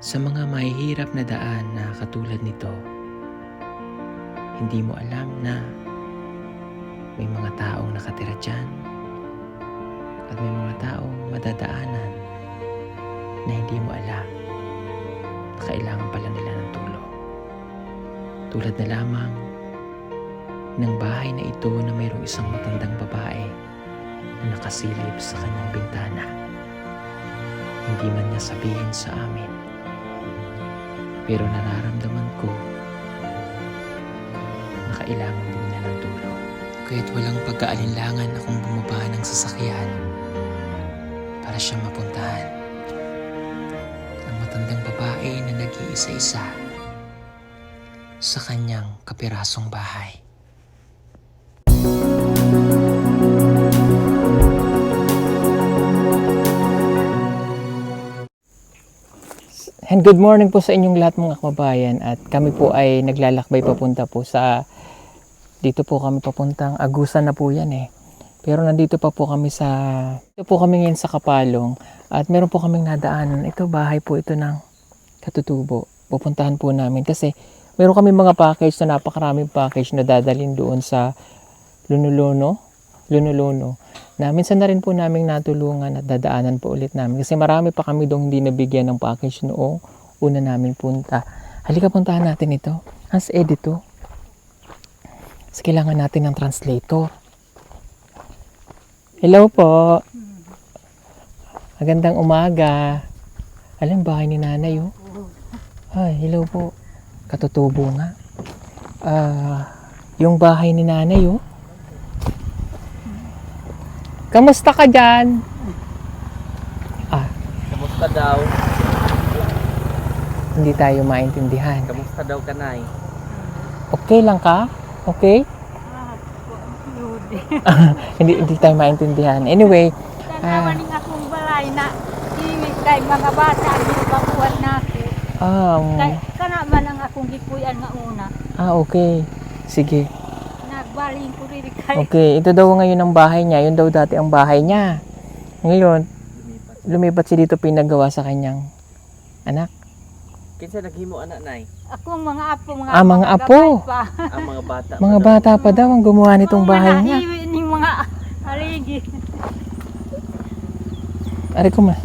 Sa mga mahihirap na daan na katulad nito, hindi mo alam na may mga taong nakatira dyan at may mga taong madadaanan na hindi mo alam na kailangan pala nila ng tulong. Tulad na lamang ng bahay na ito na mayroong isang matandang babae na nakasilip sa kanyang bintana. Hindi man niya sabihin sa amin, pero nararamdaman ko na kailangan din niya ng tulong. Kaya't walang pagkaalinlangan akong bumaba ng sasakyan para siya mapuntahan. Ang matandang babae na nag-iisa-isa sa kanyang kapirasong bahay. And good morning po sa inyong lahat mga kababayan, at kami po ay naglalakbay papunta po sa dito po kami papuntang Agusan na po yan pero nandito pa po kami dito po kami ngayon sa Kapalong, at meron po kaming nadaanan. Ito bahay po ito ng Katutubo. Pupuntahan po namin kasi meron kami mga package na napakaraming package na dadalhin doon sa Lunuluno na minsan na rin po naming natulungan at dadaanan po ulit namin kasi marami pa kami doon hindi nabigyan ng package noong una namin punta. Halika, puntahan natin ito. As edito. Kasi kailangan natin ng translator. Hello po. Magandang umaga. Alam, bahay ni nanay oh. Ay, hello po. Katutubo nga. Yung bahay ni nanay oh. Kamusta ka dyan? Kamusta daw? Hindi tayo maintindihan. Kamusta daw ka, Nay? Okay lang ka? Okay? hindi tayo maintindihan. Anyway, Tanawaning akong balay na iwit kay mga bata di bakuan nako. Kay kana man ang akong gikuyan nga una. Okay. Sige. Nagbaling ko diri kay. Okay, ito daw ngayon ang bahay niya. Yun daw dati ang bahay niya. Ngayon, lumipat siya dito, pinagawa sa kanyang anak. Kinsa naghimo anak, Nay? Akong mga apo mga Mga apo. gabay pa. Ang mga bata. Mga bata pa daw ang gumawa nitong bahay niya. Iwi ning mga haligi. Ari ko ma.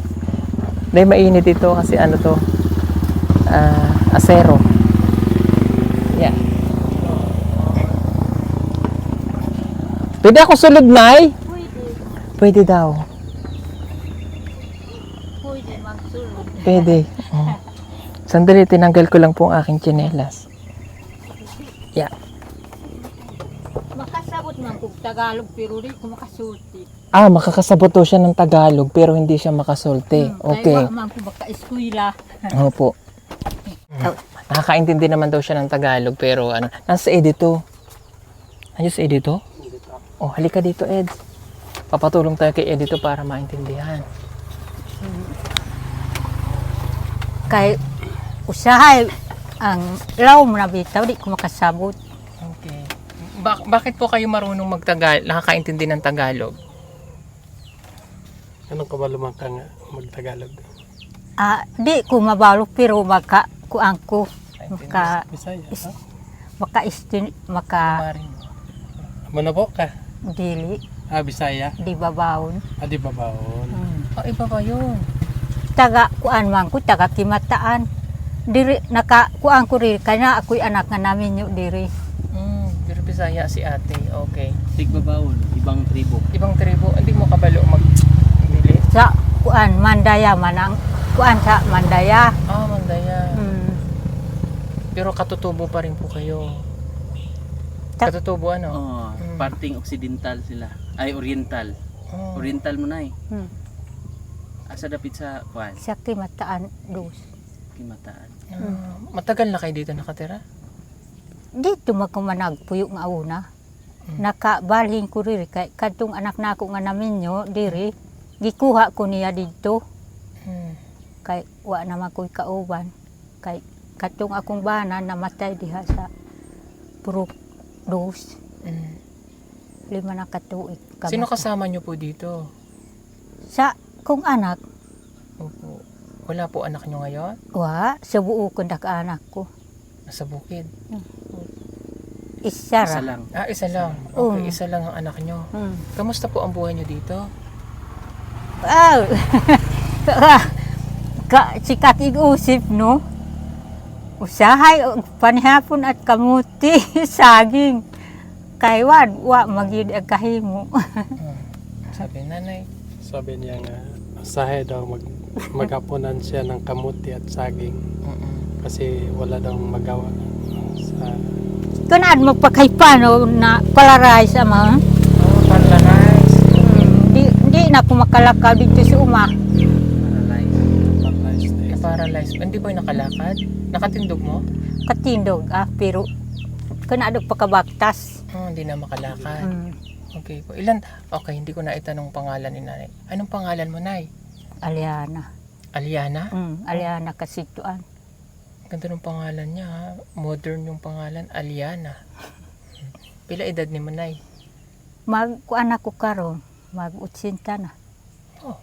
Dahil mainit ito kasi ano to, asero. Yeah. Pwede ako sulod, Nay? Pwede. Pwede daw. Pwede magsulod. Pwede. Sandali, tinanggal ko lang po ang aking tsinelas. Yeah. Makasabot man kog Tagalog pero di ko makasulti. Makakasabot to siya ng Tagalog pero hindi siya makasulti. Okay. Kay wa man ko baka eskwela. Opo. Nakakaintindi naman daw siya ng Tagalog pero ano, nasa edito. Ayos sa edito? Oh, halika dito, Ed. Papatulong tayo kay Edito para maintindihan. Kay usahay ang law mo na bitaw di ko makasabot. Okay. Bakit po kayo marunong nakakaintindi ng Tagalog? Anong kabalumang ka nga mag-Tagalog? Di ko mabalo pero kuan ko maka Bisaya, ha? Marin. Muna po ka? dili Bisaya? di babawon. Di ba baon? Iba ba yun? Taga kuan man ko taga Kimataan. Diri naka kuan ko rin kanya ako'y anak nga namin yo diri. Pero Bisaya si ate. Okay. Tigbabawon, ibang tribo. Ibang tribo, hindi mo kabalo mag-dili? Sa kuan Mandaya man ang kuan sa Mandaya. Mandaya. Mm. Pero katutubo pa rin po kayo. Katutubo ano? Parting occidental sila. Ay, oriental. Oriental mo, Nay. Asa dapit sa kuan? Sa Kimataan dos. Kimataan. Matagal na kayo dito nakatira? Dito magkumanagpuyo nga una. Nakabalhin ko rin kay kadtong anak nako nga namin yo diri gikuha ko niya dito kay wa naman ko'y kauban kay kadtong akong bana namatay diha sa Purok dos. 5 na katuig. Sino kasama niyo po dito? Sa kong anak Opo. Wala po anak nyo ngayon? Wa, sa buo ko anak ko. Nasa bukid. Isa Isa ra. lang. Isa lang. Oo. Okay, isa lang ang anak nyo. Hmm. Kamusta po ang buhay nyo dito? Ah, si kakig-usip, no? Usahay, panihapon at kamuti, saging. Kaywan, wa magid ang kahimo. Sabi nanay. Sabi niya nga, usahe daw magapunan siya ng kamuti at saging. Kasi wala daw magawa sa... Kanaan magpakaypano na palaray sa mga. Oh, paralyzed. Di na ako makalakaw dito sa uma. Paralyzed. Na-paralyzed. Hindi ba yung nakalakad? Nakatindog mo? Katindog, pero kanaan pagkabaktas. Hindi na makalakad. Mm. Okay po. Ilan? Okay, hindi ko na itanong pangalan ni nanay. Anong pangalan mo, nay? Aliana. Aliana? Aliana kasituan. Ganda ng pangalan niya, ha? Modern yung pangalan, Aliana. Pila edad ni Manay? Magkuan ako karon, mag-80 na. Oh,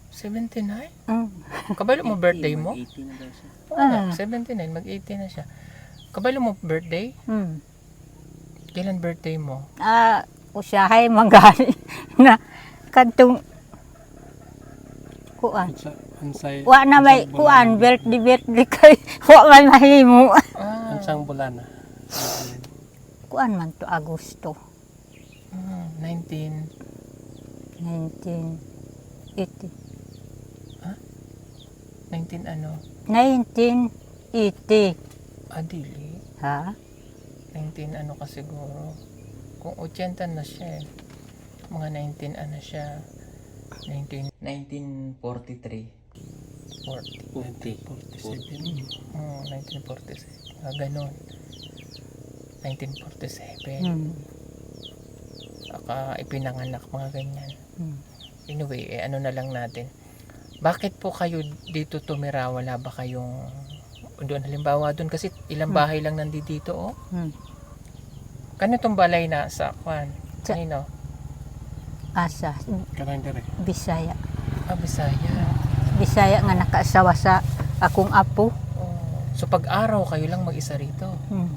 79? Mm. Kabalo mo birthday mo? 80 na daw siya. Oo, 79, mag-80 na siya. Kabalo mo birthday? Mm. Kailan birthday mo? Usahay manggali na kadtong kuan. Unsay, Wa na may kuan birthday kay wa may mahimo. unsang bulan na. Kuan man to Agosto 19. 1980. 19 ano? 1980. Adili. Ha? 19 ano ka siguro. Kung 80 na siya eh. Mga 19 ano siya. 1943. 50. 47. 1947. Ganon. 1947. Mm. Saka ipinanganak mga ganyan. Mm. Anyway, ano na lang natin. Bakit po kayo dito tumira? Wala ba kayong doon? Halimbawa doon kasi ilang bahay lang nandito oh. Mm. Kanitong balay na sa kwan? Sa- Kanino? Asa Karang dire. Bisaya. Bisaya. Bisaya nga nakaasawa sa akong apo. Oh. So pag-araw kayo lang mag-isa rito. Mm.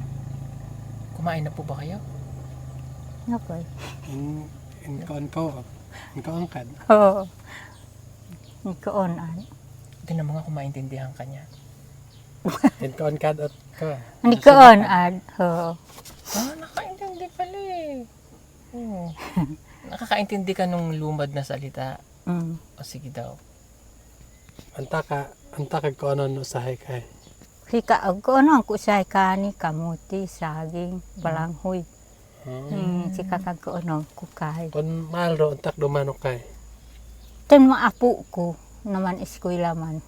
Kumain na po ba kayo? Okay. In kaangkad. Oo. Ikaon an. Hindi na mga kumaintindihan ka niya. In kaangkad at ka. Hindi kaon an. Oo. Nakaintindi pala eh. Oo. Nakakaintindi ka nung lumad na salita. Mm. O sige daw. Anta ka ko ano usahe kay. Hika ko ano ang kusay kani kamuti saging balanghoy. Si kakag ko ano kukay. Kon mahal ro antak dumanok kay. Ten maapo ko naman eskwela man.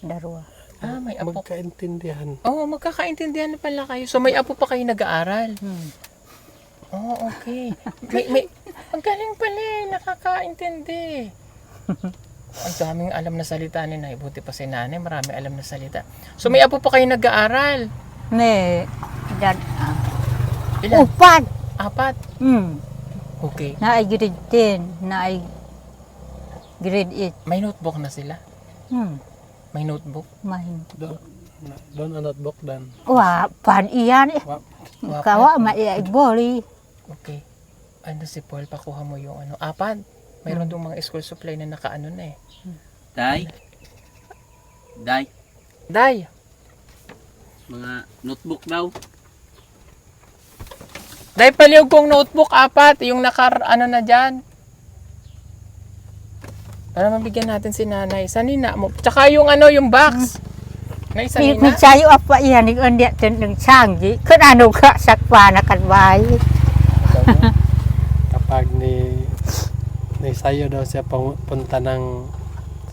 Darwa. May apo. Magkaintindihan. Oo, magkakaintindihan na pala kayo. So may apo pa kayo nag-aaral. Hmm. Oh, okay. May ang galing pala eh, nakakaintindi. Ang daming alam na salita ni Nay. Buti pa si Nanay, marami alam na salita. So may apo pa kayo nag-aaral. May dad Ilan? upat. 4. Hmm. Okay. Na ay grade 10, na ay grade May notebook na sila. 8. May notebook. Mahin. Doon anot bok dan. Wa pan iyan eh. Wapat. Kawa maiiboli. Okay. Ano si Paul, pakuha mo yung ano. 4. Mayroon doon mga school supply na nakaano na eh. Day. Day! Mga notebook daw. Day, paliw kong notebook, 4. Yung ano na dyan. Para mabigyan natin si Nanay. Sanina mo. Tsaka yung ano, yung box. Nay, May sanina. sayo apa iyan ni undi ten ng sanggi. Kan ano ka sakpa na kadbay. Kapag ni sayo daw siya punta ng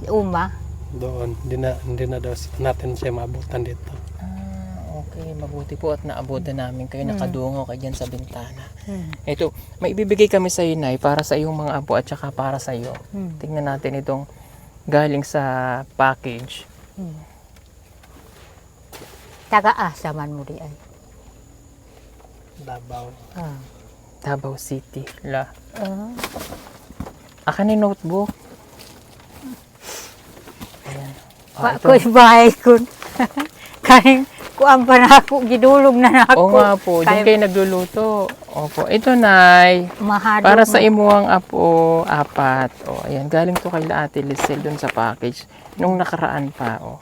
Si Uma. doon, hindi na daw natin siya maabutan dito. Okay, mabuti po at naabutan namin kayo. Nakadungo kayo dyan sa bintana. Ito, may ibibigay kami sa iyo, Nay, para sa iyong mga apo at saka para sa iyo. Tingnan natin itong galing sa package. Taga-asa man mo di ay. Davao. Davao City. Akan ni notebook. Ayan. Ah, Wa ito. ko bahay kun. Kay kuan pa na ako gidulog na Oo nako. nga po, doon kayo nagluluto. Opo, ito Nay. Mahado. Para sa imuang apo, 4. O, ayan, galing to kay Ate Lisel doon sa package. Nung nakaraan pa, o.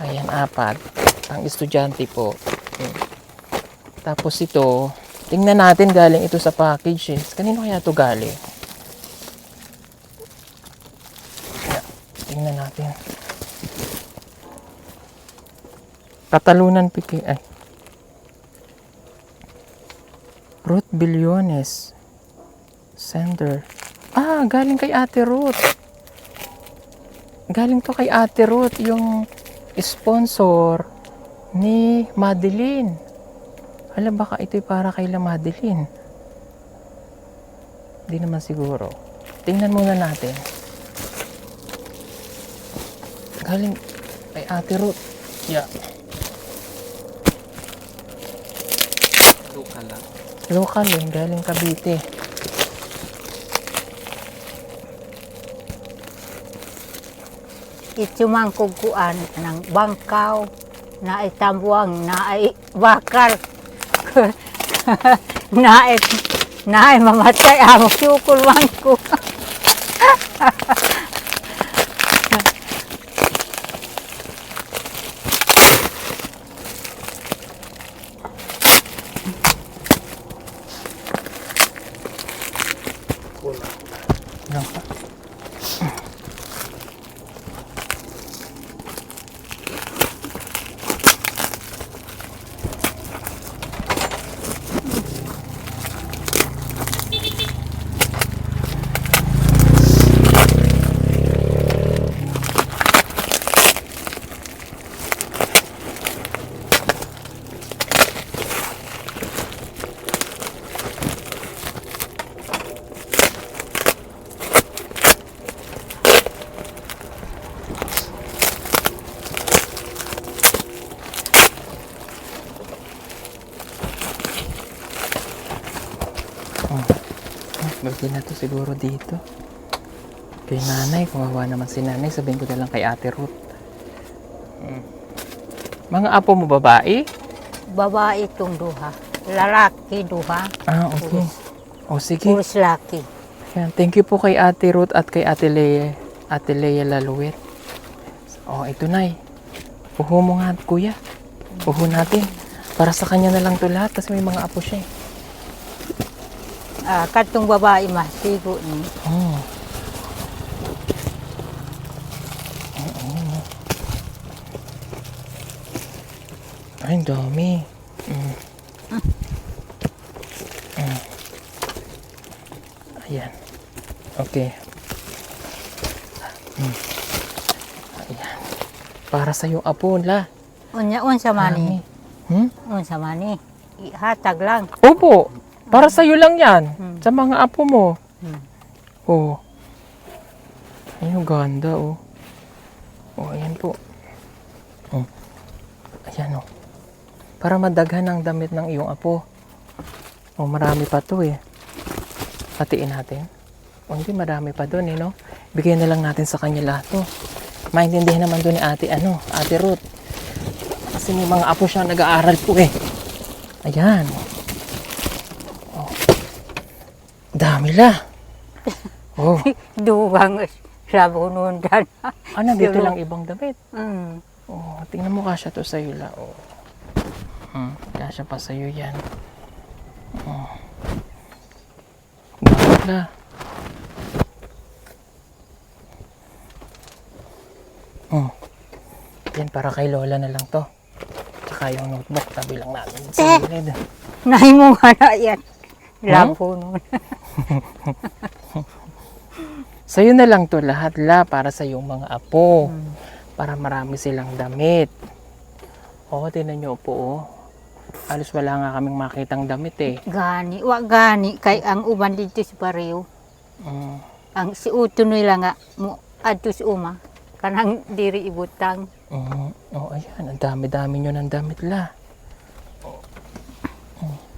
Ayan, 4. Ang estudyante po. Ayan. Tapos ito, tingnan natin galing ito sa package eh. Kanino kaya ito galing? Ayan, tingnan natin. Katalunan Piki. Ay. Ruth Billones. Sender. Ah, galing kay Ate Ruth. Galing to kay Ate Ruth, yung sponsor ni Madeline. Alam, baka ito'y para kay La Madeline. Hindi naman siguro. Tingnan muna natin. Galing kay Ate Ruth. Yeah. Local lang. Local eh, galing Cavite. Itumang kukuan ng bangkaw na ay tambuang na ay bakal. na ay mamatay amo sukul ko. Naka. Bagay na to siguro dito. Kay nanay, kumawa naman si nanay, sabihin ko na lang kay Ate Ruth. Mga apo mo babae? Babae itong duha. Lalaki duha. Ah, okay. O sige. Puros laki. Yan. Thank you po kay Ate Ruth at kay Ate Leia Laluet. O, ito Nay. Puho mo nga, kuya. Puho natin. Para sa kanya na lang to lahat kasi may mga apo siya eh. Katong babae masigo ni. Oh. Ay, ang dami. Ayan. Okay. Ayan. Para sa yung apo la. Unsa mani? Hmm? Unsa mani? Ihatag lang. Opo. Para sa iyo lang yan. Sa mga apo mo. Oh. Ayun, ganda oh. Oh, ayan po. Oh. Ayan oh. Para madaghan ang damit ng iyong apo. Oh, marami pa to eh. Hatiin natin. Oh, hindi, marami pa doon eh, no? Bigyan na lang natin sa kanya lahat to. Maintindihan naman doon ni Ate Ruth. Kasi may mga apo siya nag-aaral po eh. Ayan. Oh. Dami la. Oh. Dugang sabunundan. Ano, dito lang ibang damit. Mm. Oh, tingnan mo kasya to sa'yo la. Oh. Kasya pa sa'yo yan. Oh. Bakit la? Oh. Yan, para kay Lola na lang to. Tsaka yung notebook, tabi lang natin sa gilid. Nahi mo nga na yan. Labo nun. Sa'yo na lang to lahat la, para sa yung mga apo. Para marami silang damit. Oo, tinan nyo po oh. Alos wala nga kaming makitang damit eh. Gani, wa gani. Kay ang uban dito sa Pariw. Mm. Ang si Uto nila nga, mo adto si Uma. Kanang diri ibutang. Oh, ayan. Ang dami-dami nyo ng damit la. Oh.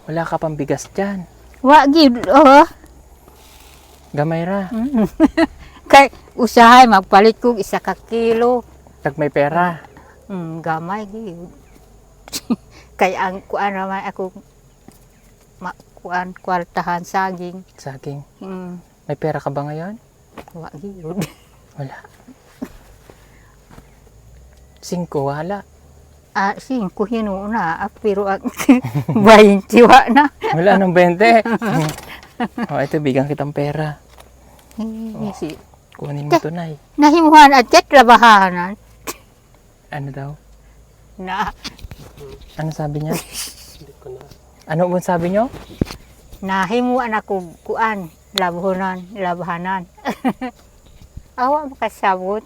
Wala ka pang bigas dyan. Wa gid, oh. Gamay ra. Kay usahay magpalit kog 1 ka kilo. Tag may pera. Gamay gyud. Kay ang kuan naman ako kuan kwartahan saging. Saging. Mm, May pera ka ba ngayon? wa gyud. Wala. 5, wala. 5 hinuna pero ang 20 wa na. Wala nang 20. Ito, bigyan kitang pera. Si Kunin mo to, Nay. nahimuhan at jet labahanan Ano daw? na Ano sabi niya? Hindi ko na. Ano mo sabi niyo? nahimuan ako kuan labahanan. Awa makasabot.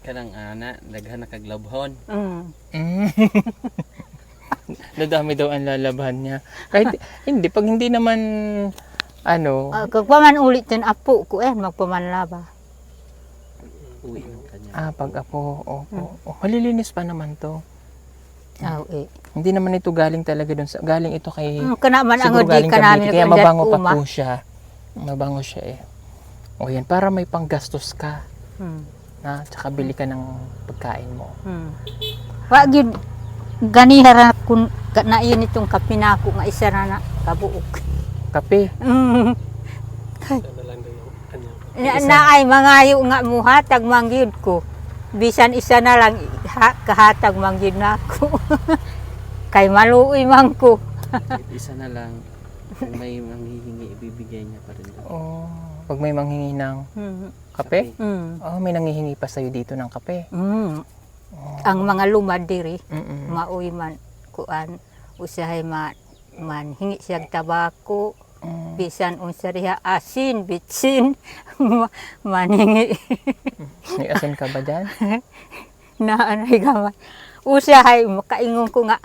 Kanang ana, daghan na kaglabhon. Mm. Nadami daw ang lalabahan niya. Kahit hindi, pag hindi naman ano, Kag paman ulit din apo ko magpamanlaba. Uwi man kanya. pag apo, opo. Malilinis pa naman to. Mm. Hindi naman ito galing talaga doon sa, galing ito kay, Kana man ang siguro odi galing ka namin Cavite, kaya mabango pa uma. po siya. Mabango siya eh. O yan, para may panggastos ka. Na, tsaka bili ka ng pagkain mo. Wa gyud ganihara kun naiyon itong kapinako nga isa na kabuok. Kape. Siya na lang daw yung kanyang. Naay mangayo nga muhatag mangyud ko. Bisan isa na lang kahatag mangyud nako. Kay maluoy man ko. Isa na lang. Kung may manghihingi, ibibigay niya pa rin. Oh, pag may manghingi ng kape, may nanghihingi pa sa'yo dito ng kape. Ang mga lumad diri Mm-mm. maoy man kuan usahay man hingi siya tabako. Bisan unsa diha asin, bitsin, maningi May asin ka ba dyan? na anay gamay. Usahay makaingon ko nga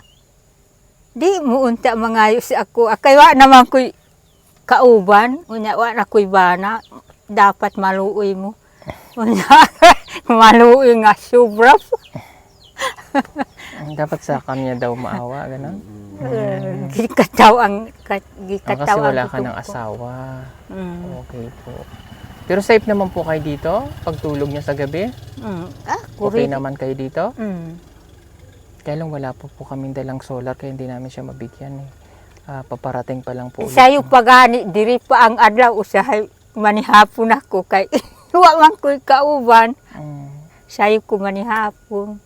di mo unta mangayo si ako. Akay wa naman ko'y kauban, unya wa na ko'y bana, dapat maluoy mo. Unya maluoy nga sobra. Dapat sa kanya daw maawa, gano'n? Gikataw ang Kasi gikataw ang wala ka gutom ng ko. asawa. Mm. Okay po. Pero safe naman po kayo dito? Pagtulog niya sa gabi? Okay Kuri. naman kayo dito? Mm. Kaya lang wala po kaming dalang solar kaya hindi namin siya mabigyan eh. Paparating pa lang po ulit. Sayo pagani diri pa ang adlaw usahay manihapon ako kay wa man ko'y kauban. Sayo ko manihapon.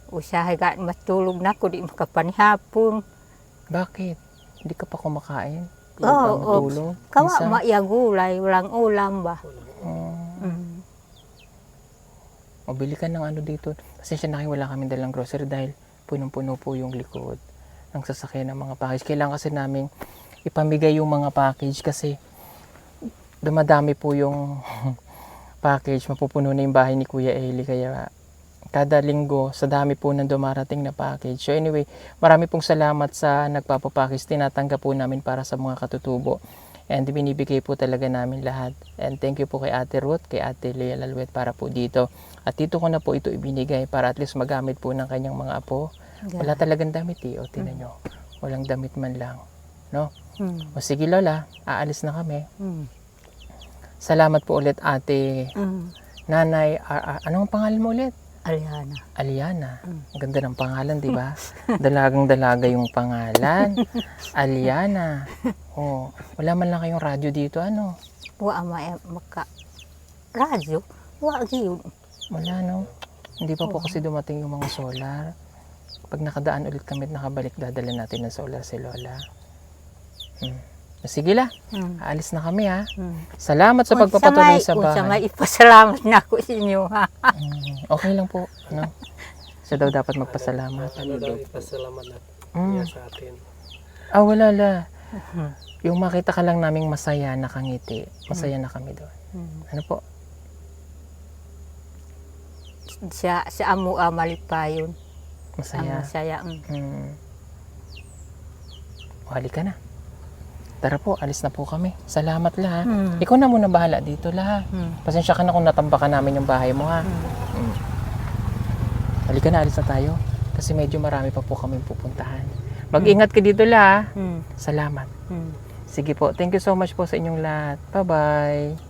Usahay ga matulog na ko di makapanihapon. Bakit? Hindi ka pa kumakain? Hindi Oo, ka matulog? Kawa Minsan? maiyagulay, walang ulam ba. Mm. O bili ka ng ano dito. Pasensya na kayo, wala kami dalang grocery dahil punong-puno po yung likod ng sasakyan ng mga package. Kailangan kasi namin ipamigay yung mga package kasi dumadami po yung package. Mapupuno na yung bahay ni Kuya Eli kaya kada linggo sa dami po ng dumarating na package. So anyway, marami pong salamat sa nagpapapackage. Tinatanggap po namin para sa mga katutubo. And binibigay po talaga namin lahat. And thank you po kay Ate Ruth, kay Ate Lea Laluet para po dito. At dito ko na po ito ibinigay para at least magamit po ng kanyang mga apo. Wala talagang damit eh. O tinan nyo. Walang damit man lang. No? O sige Lola, aalis na kami. Salamat po ulit Ate Nanay. Anong pangalan mo ulit? Aliana. Aliana. Ang ganda ng pangalan, di ba? Dalagang dalaga yung pangalan. Aliana. Oh, wala man lang kayong radyo dito, ano? Wa maka radyo. Wa gyud. Wala, no? Hindi pa po kasi dumating yung mga solar. Pag nakadaan ulit kami at nakabalik, dadala natin ng solar si Lola. Sige la, aalis na kami ha. Salamat sa pagpapatuloy sa Unsa bahay. may ipasalamat na ako sa inyo ha. Okay lang po. Ano? Siya daw dapat magpasalamat. Ano daw ipasalamat na niya sa atin. Wala la. Yung makita ka lang naming masaya, nakangiti, masaya na kami doon. Ano po? Sa amo malipayon. Masaya. Ang masaya. Halika ka na. Tara po, alis na po kami. Salamat la ha. Ikaw na muna bahala dito la ha. Pasensya ka na kung natambakan namin yung bahay mo ha. Halika na, alis na tayo. Kasi medyo marami pa po kami pupuntahan. Mag-ingat ka dito la ha. Salamat. Sige po, thank you so much po sa inyong lahat. Bye-bye.